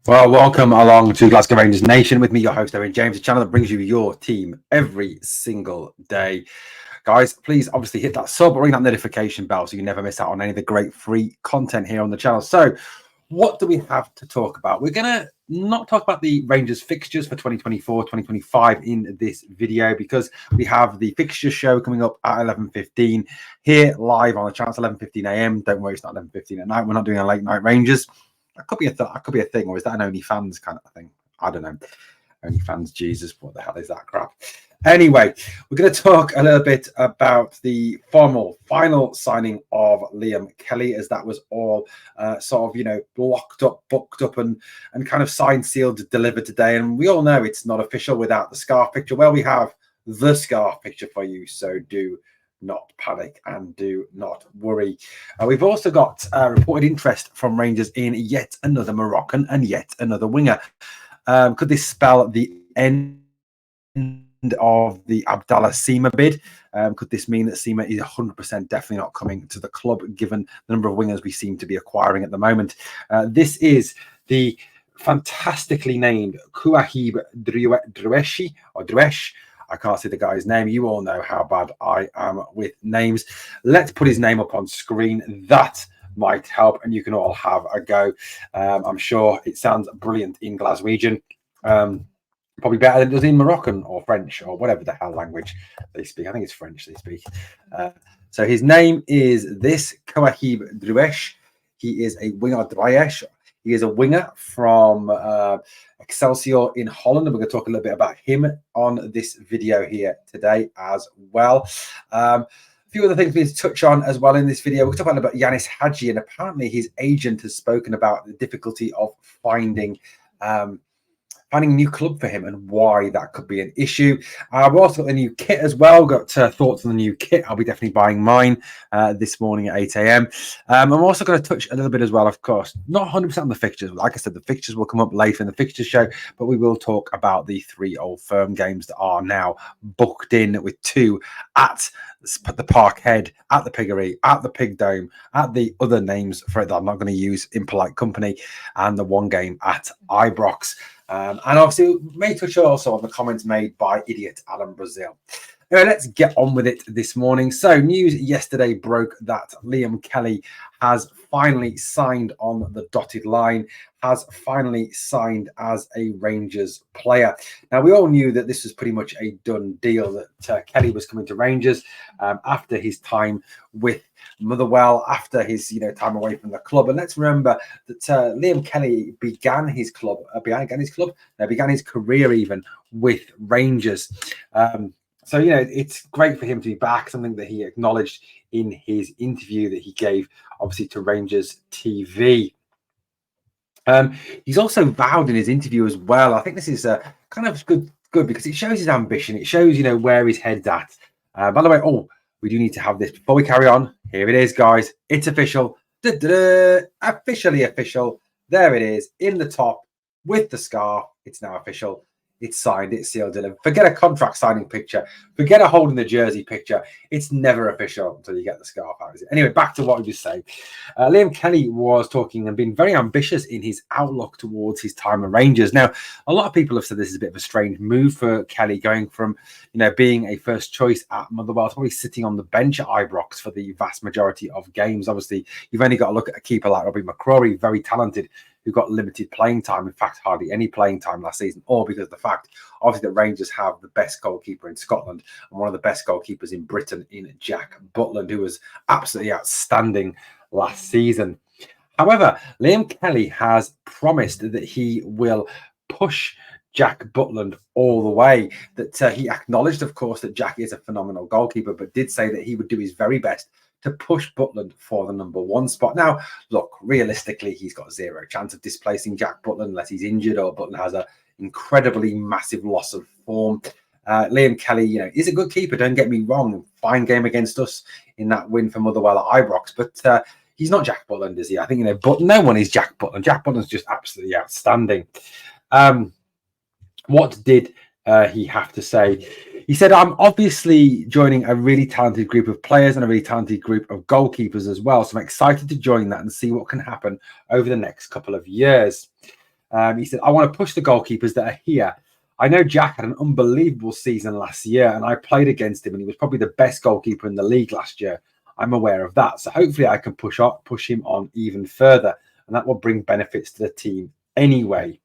Well, welcome along to Glasgow Rangers Nation with me, your host, Owen James, a channel that brings you your team every single day. Guys, please obviously hit that sub or ring that notification bell so you never miss out on any of the great free content here on the channel. So, what do we have to talk about? We're going to not talk about the Rangers fixtures for 2024-2025 in this video because we have the fixture show coming up at 11:15 here live on the channel. It's 11:15 a.m. Don't worry, it's not 11:15 at night. We're not doing a late night Rangers. That could be a thing, or is that an OnlyFans kind of thing? I don't know. OnlyFans, Jesus, what the hell is that crap? Anyway, we're going to talk a little bit about the final signing of Liam Kelly, as that was all sort of, locked up, booked up, and kind of signed, sealed, delivered today. And we all know it's not official without the scarf picture. Well, we have the scarf picture for you, so do not panic and do not worry. We've also got reported interest from Rangers in yet another Moroccan and yet another winger. Could this spell the end of the Abdallah Sima bid? Could this mean that Sima is 100% definitely not coming to the club, given the number of wingers we seem to be acquiring at the moment? This is the fantastically named Kouahib Dresi, or Dresh. I can't see the guy's name. You all know how bad I am with names. Let's put his name up on screen. That might help, and you can all have a go. I'm sure it sounds brilliant in Glaswegian. Probably better than it does in Moroccan or French or whatever the hell language they speak. I think it's French they speak. So his name is this, Kouahib Dresh. He is a winger, Dresh. He is a winger from Excelsior in Holland, and we're going to talk a little bit about him on this video here today as well. A few other things we need to touch on as well in this video. We're talking about Yanis Hadji, and apparently his agent has spoken about the difficulty of finding a new club for him and why that could be an issue. We've also got the new kit as well. Got thoughts on the new kit. I'll be definitely buying mine this morning at 8 a.m. I'm also going to touch a little bit as well, of course, not 100% on the fixtures. Like I said, the fixtures will come up later in the fixtures show, but we will talk about the 3 Old Firm games that are now booked in, with 2 at the Parkhead, at the Piggery, at the Pig Dome, at the other names for it that I'm not going to use in polite company, and the 1 game at Ibrox. And obviously, we may touch also on the comments made by idiot Alan Brazil. Anyway, let's get on with it this morning. So, news yesterday broke that Liam Kelly has finally signed on the dotted line, has finally signed as a Rangers player. Now, we all knew that this was pretty much a done deal, that Kelly was coming to Rangers after his time with Motherwell, after his time away from the club. And let's remember that Liam Kelly began his career even with Rangers. So, it's great for him to be back, something that he acknowledged in his interview that he gave, obviously, to Rangers TV. He's also vowed in his interview as well. I think this is kind of good because it shows his ambition. It shows, where his head's at. By the way, we do need to have this before we carry on. Here it is, guys. It's official. Officially official. There it is in the top with the scarf. It's now official. It's signed, it's sealed, delivered. Forget a contract signing picture. Forget a holding the jersey picture. It's never official until you get the scarf out. Anyway, back to what we just saying. Liam Kelly was talking and being very ambitious in his outlook towards his time at Rangers. Now, a lot of people have said this is a bit of a strange move for Kelly, going from being a first choice at Motherwell to probably sitting on the bench at Ibrox for the vast majority of games. Obviously, you've only got to look at a keeper like Robbie McCrory, very talented, who got limited playing time, in fact, hardly any playing time last season, or because of the fact, obviously, that Rangers have the best goalkeeper in Scotland and one of the best goalkeepers in Britain in Jack Butland, who was absolutely outstanding last season. However, Liam Kelly has promised that he will push Jack Butland all the way. That he acknowledged, of course, that Jack is a phenomenal goalkeeper, but did say that he would do his very best to push Butland for the number 1 spot. Now, look, realistically, he's got 0 chance of displacing Jack Butland unless he's injured or Butland has an incredibly massive loss of form. Liam Kelly, is a good keeper, don't get me wrong. Fine game against us in that win for Motherwell at Ibrox, but he's not Jack Butland, is he? I think, but no one is Jack Butland. Jack Butland's just absolutely outstanding. What did he have to say? He said, I'm obviously joining a really talented group of players and a really talented group of goalkeepers as well. So I'm excited to join that and see what can happen over the next couple of years. He said, I want to push the goalkeepers that are here. I know Jack had an unbelievable season last year, and I played against him, and he was probably the best goalkeeper in the league last year. I'm aware of that. So hopefully I can push him on even further, and that will bring benefits to the team anyway.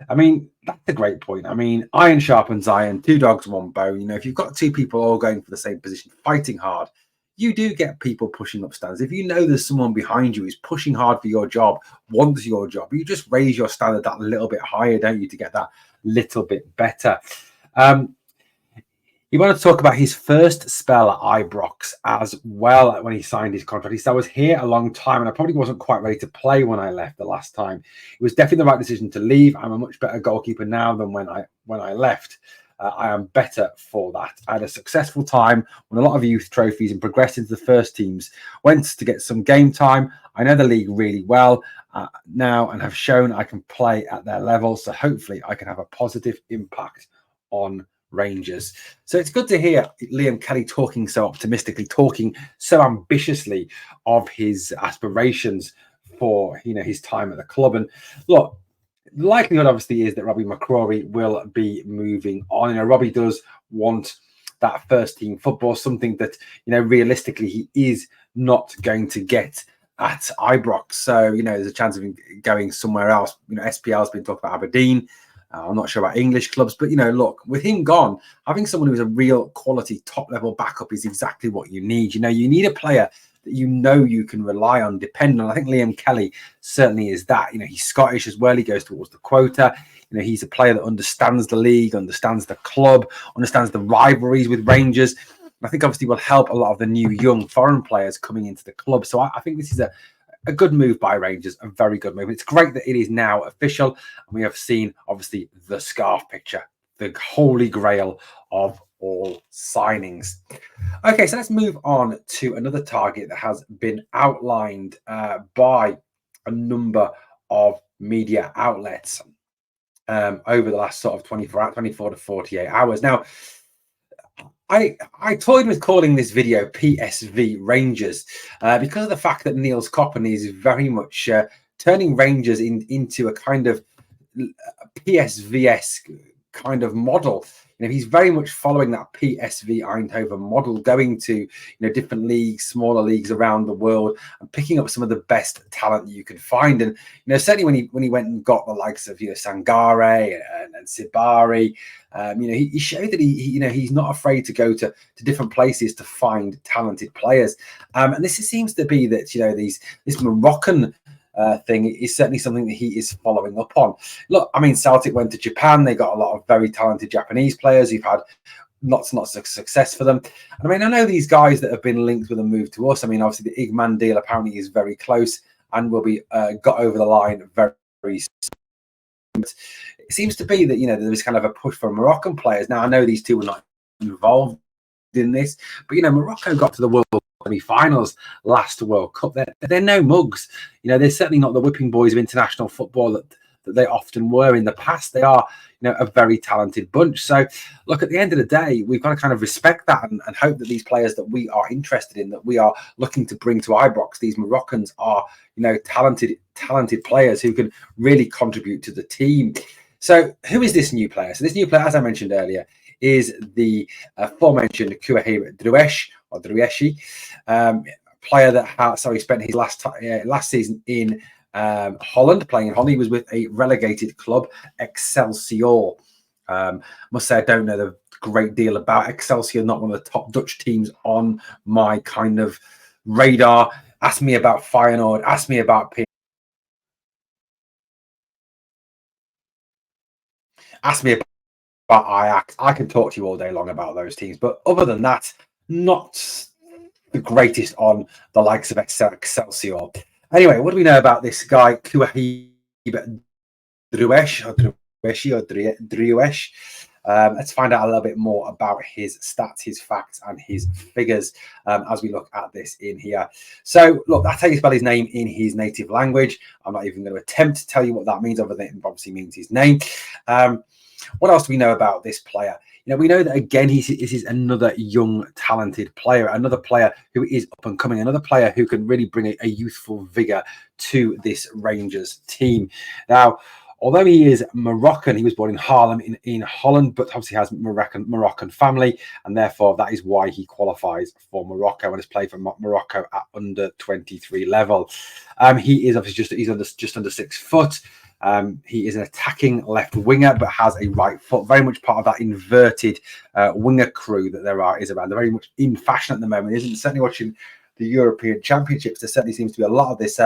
I mean, that's a great point. I mean, iron sharpens iron, two dogs, one bone. You know, if you've got two people all going for the same position, fighting hard, you do get people pushing up standards. If you know there's someone behind you who's pushing hard for your job, wants your job, you just raise your standard that little bit higher, don't you, to get that little bit better. He wanted to talk about his first spell at Ibrox as well when he signed his contract. He said, I was here a long time and I probably wasn't quite ready to play when I left the last time. It was definitely the right decision to leave. I'm a much better goalkeeper now than when I left. I am better for that. I had a successful time, won a lot of youth trophies and progressed into the first teams. Went to get some game time. I know the league really well now and have shown I can play at their level. So hopefully I can have a positive impact on Rangers. So it's good to hear Liam Kelly talking so optimistically, talking so ambitiously of his aspirations for, you know, his time at the club. And look, the likelihood obviously is that Robbie McCrory will be moving on. You know, Robbie does want that first team football, something that, you know, realistically he is not going to get at Ibrox. So, you know, there's a chance of him going somewhere else. You know, SPL has been talking about Aberdeen. I'm not sure about English clubs, but, you know, look, with him gone, having someone who's a real quality top level backup is exactly what you need. You know, you need a player that you know you can rely on, depend on. I think Liam Kelly certainly is that. You know, he's Scottish as well. He goes towards the quota. You know, he's a player that understands the league, understands the club, understands the rivalries with Rangers. I think obviously will help a lot of the new young foreign players coming into the club. So I think this is a good move by Rangers, a very good move. It's great that it is now official. And we have seen, obviously, the scarf picture, the holy grail of all signings. Okay, so let's move on to another target that has been outlined by a number of media outlets over the last sort of 24 to 48 hours. Now, I toyed with calling this video PSV Rangers because of the fact that Niels Koppen is very much turning Rangers into a kind of PSV-esque kind of model. You know, he's very much following that PSV Eindhoven model, going to, you know, different leagues, smaller leagues around the world, and picking up some of the best talent you can find. And, you know, certainly when he went and got the likes of, you know, Sangare and Sibari, you know, he showed that he you know, he's not afraid to go to different places to find talented players. And this seems to be that, you know, this Moroccan thing is certainly something that he is following up on. Look, I mean, Celtic went to Japan. They got a lot of very talented Japanese players who've had lots and lots of success for them. And I mean, I know these guys that have been linked with a move to us. I mean, obviously the Igman deal apparently is very close and will be got over the line very, very soon. But it seems to be that, you know, there is kind of a push for Moroccan players. Now, I know these two were not involved in this, but, you know, Morocco got to the World semi-finals last World Cup. They're no mugs. You know, they're certainly not the whipping boys of international football that they often were in the past. They are, you know, a very talented bunch. So, look, at the end of the day, we've got to kind of respect that and hope that these players that we are interested in, that we are looking to bring to Ibrox, these Moroccans are, you know, talented players who can really contribute to the team. So, who is this new player? So, this new player, as I mentioned earlier, is the aforementioned Kouahir Dresi, player that spent his last season in Holland, playing in Holland. He was with a relegated club, Excelsior. Must say I don't know the great deal about Excelsior, not one of the top Dutch teams on my kind of radar. Ask me about Feyenoord, ask me about ask me about Ajax. I can talk to you all day long about those teams, but other than that, not the greatest on the likes of Excelsior. Anyway, what do we know about this guy, Kouahir Dresi? Let's find out a little bit more about his stats, his facts, and his figures as we look at this in here. So, look, that's how you spell his name in his native language. I'm not even going to attempt to tell you what that means, other than it obviously means his name. What else do we know about this player? You know, we know that, again, this is another young, talented player, another player who is up and coming, another player who can really bring a youthful vigour to this Rangers team. Now, Although he is Moroccan, he was born in Haarlem in Holland, but obviously has Moroccan family, and therefore that is why he qualifies for Morocco and has played for Morocco at under 23 level. He is obviously just under 6 foot. He is an attacking left winger, but has a right foot. Very much part of that inverted winger crew that is around. They're very much in fashion at the moment. Isn't certainly watching the European Championships. There certainly seems to be a lot of this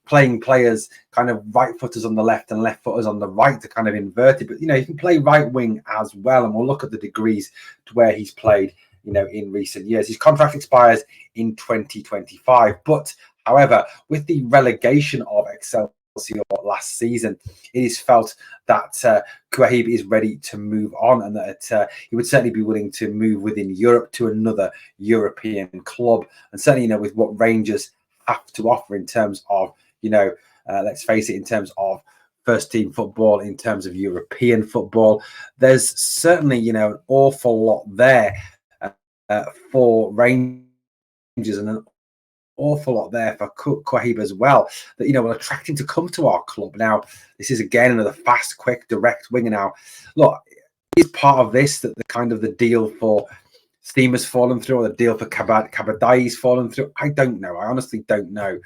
playing players kind of right footers on the left and left footers on the right to kind of invert it. But, you can play right wing as well. And we'll look at the degrees to where he's played, in recent years. His contract expires in 2025. But, however, with the relegation of Excelsior last season, it is felt that Kouahiba is ready to move on, and that he would certainly be willing to move within Europe to another European club. And certainly, with what Rangers have to offer in terms of, let's face it, in terms of first team football, in terms of European football, there's certainly, an awful lot there for Rangers, and an awful lot there for Kouahiba as well, that will attract him to come to our club. Now, this is again another fast, quick, direct winger. Now, look, is part of this that the deal for Steam has fallen through, or the deal for Kabadai's fallen through? I don't know. I honestly don't know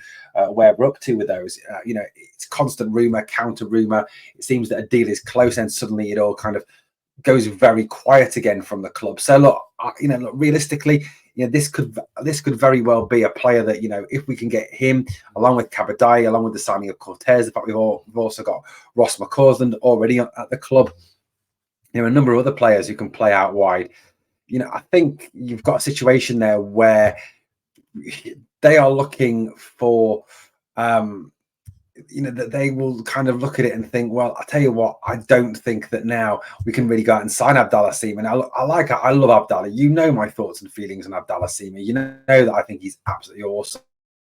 where we're up to with those. It's constant rumor, counter rumor. It seems that a deal is close, and suddenly it all kind of goes very quiet again from the club. So look, realistically, this could very well be a player that, if we can get him along with Kabadai, along with the signing of Cortez, in fact, we've also got Ross McCausland already at the club. A number of other players who can play out wide. I think you've got a situation there where they are looking for, that they will kind of look at it and think, well, I tell you what, I don't think that now we can really go out and sign Abdallah Sima. And I love Abdallah. My thoughts and feelings on Abdallah Sima. That I think he's absolutely awesome.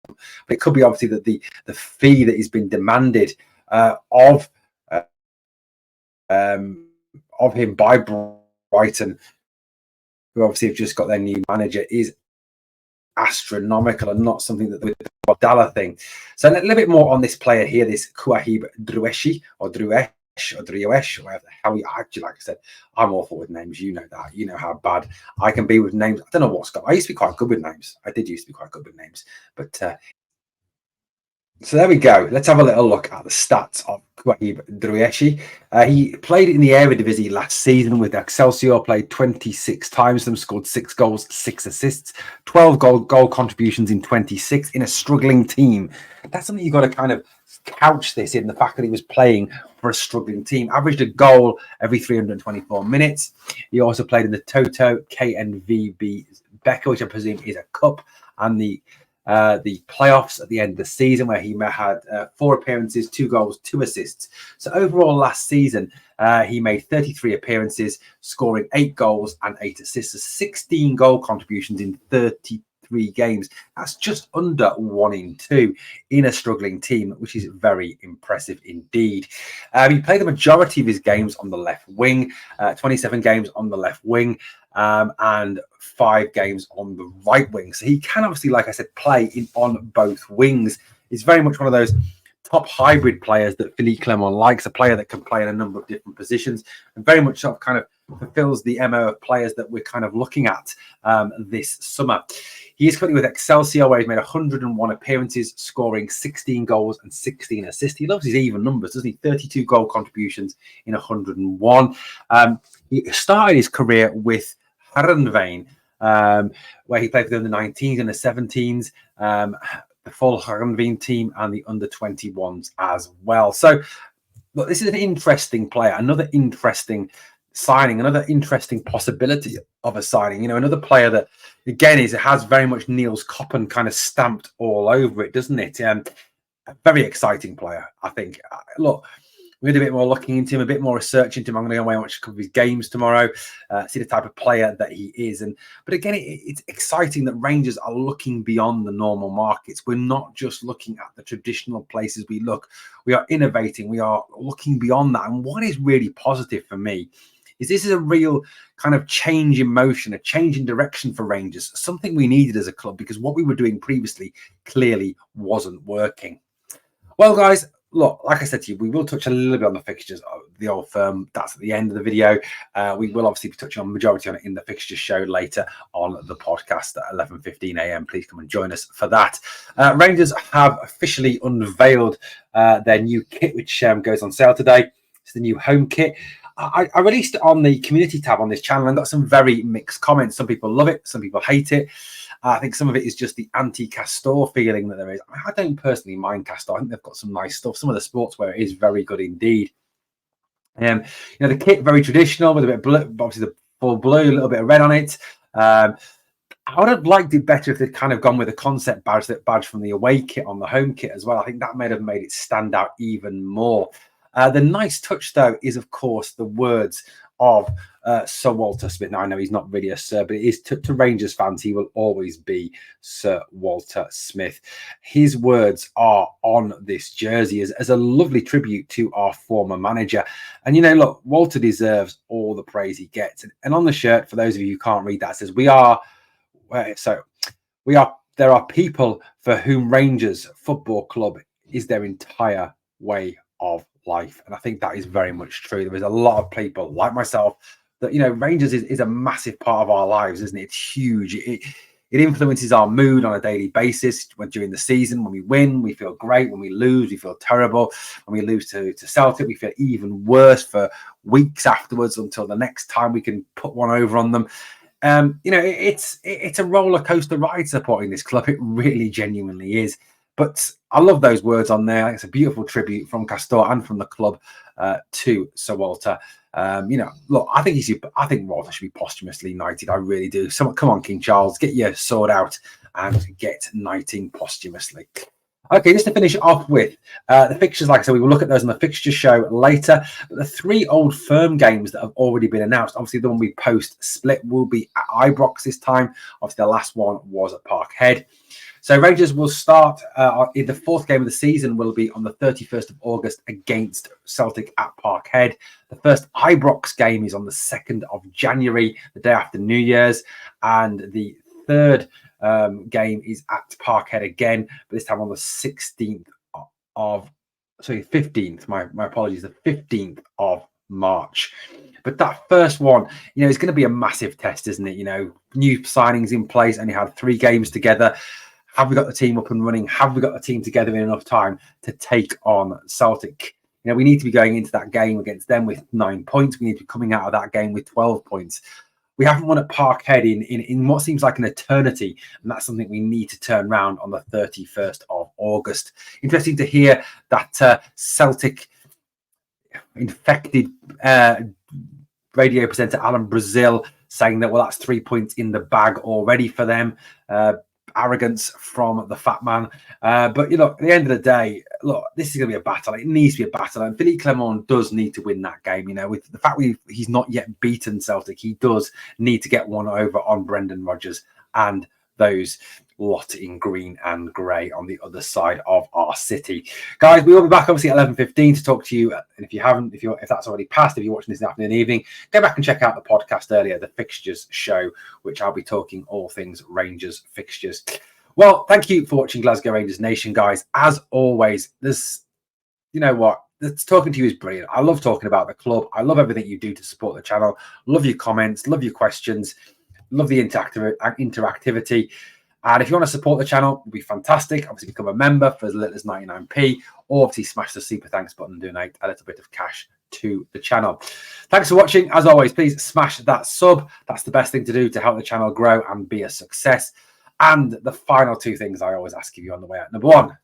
But it could be obviously that the fee that has been demanded of him by Brighton, who obviously have just got their new manager, is astronomical and not something that the Abdallah thing. So a little bit more on this player here, this Kouahiba Dresi, or Druesh, or Drioesh, or whatever the hell. Actually, like I said, I'm awful with names. You know that. You know how bad I can be with names. I don't know what's going on. I used to be quite good with names. I did used to be quite good with names. But so there we go. Let's have a little look at the stats of Kouahiba Dresi. He played in the Eredivisie last season with Excelsior, played 26 times, them scored 6 goals, 6 assists, 12 goal contributions in 26 in a struggling team. That's something you've got to kind of couch this in, the fact that he was playing for a struggling team. Averaged a goal every 324 minutes. He also played in the Toto KNVB Becker, which I presume is a cup, and the playoffs at the end of the season, where he had 4 appearances, 2 goals, 2 assists. So overall last season, he made 33 appearances, scoring 8 goals and 8 assists, 16 goal contributions in 33 games. That's just under 1 in 2 in a struggling team, which is very impressive indeed. He played the majority of his games on the left wing, 27 games on the left wing, and 5 games on the right wing. So he can obviously, like I said, play on both wings. He's very much one of those top hybrid players that Philippe Clement likes, a player that can play in a number of different positions, and very much sort of kind of fulfills the MO of players that we're kind of looking at this summer. He is currently with Excelsior, where he's made 101 appearances, scoring 16 goals and 16 assists. He loves his even numbers, doesn't he? 32 goal contributions in 101. He started his career with Heerenveen, where he played for the under-19s and the 17s, the full Heerenveen team, and the under-21s as well. So, look, this is an interesting player, another interesting signing, another interesting possibility of a signing. Another player that, again, has very much Niels Koppen kind of stamped all over it, doesn't it? A very exciting player, I think. Look, we're going to do a bit more looking into him, a bit more research into him. I'm going to go away and watch a couple of his games tomorrow, see the type of player that he is. But again, it's exciting that Rangers are looking beyond the normal markets. We're not just looking at the traditional places we look. We are innovating. We are looking beyond that. And what is really positive for me is this is a real kind of change in motion, a change in direction for Rangers, something we needed as a club, because what we were doing previously clearly wasn't working. Well, guys, look, like I said to you, we will touch a little bit on the fixtures of the old firm. That's at the end of the video. We will obviously be touching on the majority on it in the fixtures show later on the podcast at 11:15 a.m. Please come and join us for that. Rangers have officially unveiled their new kit, which goes on sale today. It's the new home kit. I released it on the community tab on this channel and got some very mixed comments. Some people love it, some people hate it. I think some of it is just the anti-Castor feeling that there is. I don't personally mind Castor. I think they've got some nice stuff. Some of the sportswear is very good indeed. You know, the kit, very traditional with a bit of blue, obviously the full blue, a little bit of red on it. I would have liked it better if they'd kind of gone with a concept badge, that badge from the away kit on the home kit as well. I think that may have made it stand out even more. The nice touch, though, is, of course, the words of Sir Walter Smith. Now, I know he's not really a Sir, but it is to Rangers fans, he will always be Sir Walter Smith. His words are on this jersey as a lovely tribute to our former manager. And, you know, look, Walter deserves all the praise he gets. And on the shirt, for those of you who can't read that, it says, there are people for whom Rangers Football Club is their entire way of life. And I think that is very much true. There is a lot of people like myself that, you know, Rangers is a massive part of our lives, isn't it? It's huge. It influences our mood on a daily basis. During the season, when we win, we feel great. When we lose, we feel terrible. When we lose to Celtic, we feel even worse for weeks afterwards until the next time we can put one over on them. You know, it's a roller coaster ride supporting this club. It really genuinely is. But I love those words on there. It's a beautiful tribute from Castor and from the club to Sir Walter. You know, look, I think Walter should be posthumously knighted. I really do. Come on, King Charles, get your sword out and get knighting posthumously. Okay, just to finish off with the fixtures, like I said, we will look at those on the fixture show later. But the 3 old firm games that have already been announced, obviously the one we post split will be at Ibrox this time. Obviously, the last one was at Parkhead. So Rangers will start in the 4th game of the season will be on the 31st of August against Celtic at Parkhead. The first Ibrox game is on the 2nd of January, the day after New Year's. And the 3rd game is at Parkhead again, but this time on the 15th, my apologies, the 15th of March. But that first one, you know, it's going to be a massive test, isn't it? You know, new signings in place, only had 3 games together. Have we got the team up and running? Have we got the team together in enough time to take on Celtic? You know, we need to be going into that game against them with 9 points. We need to be coming out of that game with 12 points. We haven't won at Parkhead in what seems like an eternity, and that's something we need to turn around on the 31st of August. Interesting to hear that Celtic infected radio presenter Alan Brazil saying that, well, that's 3 points in the bag already for them. Arrogance from the fat man. But, you know, at the end of the day, look, this is going to be a battle. It needs to be a battle. And Philippe Clement does need to win that game. You know, with the fact he's not yet beaten Celtic, he does need to get one over on Brendan Rodgers and those lot in green and grey on the other side of our city. Guys, we will be back obviously at 11:15 to talk to you. And if that's already passed, if you're watching this in the afternoon and evening, go back and check out the podcast earlier, the fixtures show, which I'll be talking all things Rangers fixtures. Well, thank you for watching Glasgow Rangers Nation, guys. As always, you know what? Talking to you is brilliant. I love talking about the club. I love everything you do to support the channel. Love your comments, love your questions, love the interactivity. And if you want to support the channel, it'd be fantastic. Obviously, become a member for as little as 99p, or obviously smash the super thanks button and donate a little bit of cash to the channel. Thanks for watching. As always, please smash that sub. That's the best thing to do to help the channel grow and be a success. And the final 2 things I always ask of you on the way out. Number 1,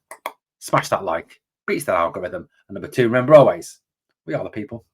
smash that like, beats that algorithm. And number 2, remember always, we are the people.